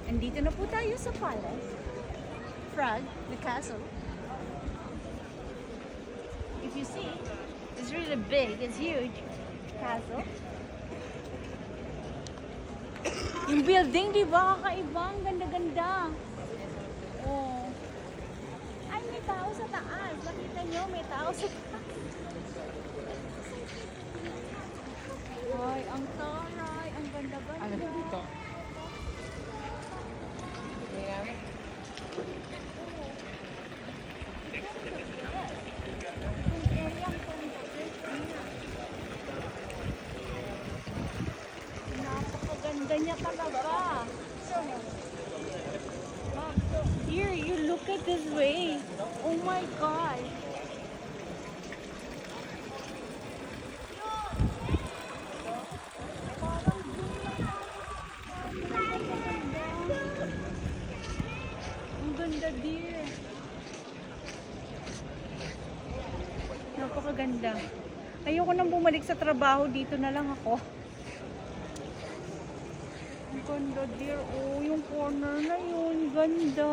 Andito na po tayo sa palace. Prague, the castle. If you see, it's really big, it's huge. Castle. Yung building, di ba? Kakaiba, ang ganda-ganda. Oh. Ay, may tao sa taas. Nakita nyo, may tao sa taas. Ay, ang taray, ang ganda-ganda. Ano dito? Napakaganda niya talaga. Here, you look at this way. Oh my God. Ang ganda, dear. Napakaganda. Ayoko nang bumalik sa trabaho. Dito na lang ako. Ang ganda, dear. Oh, yung corner na yun. Ganda.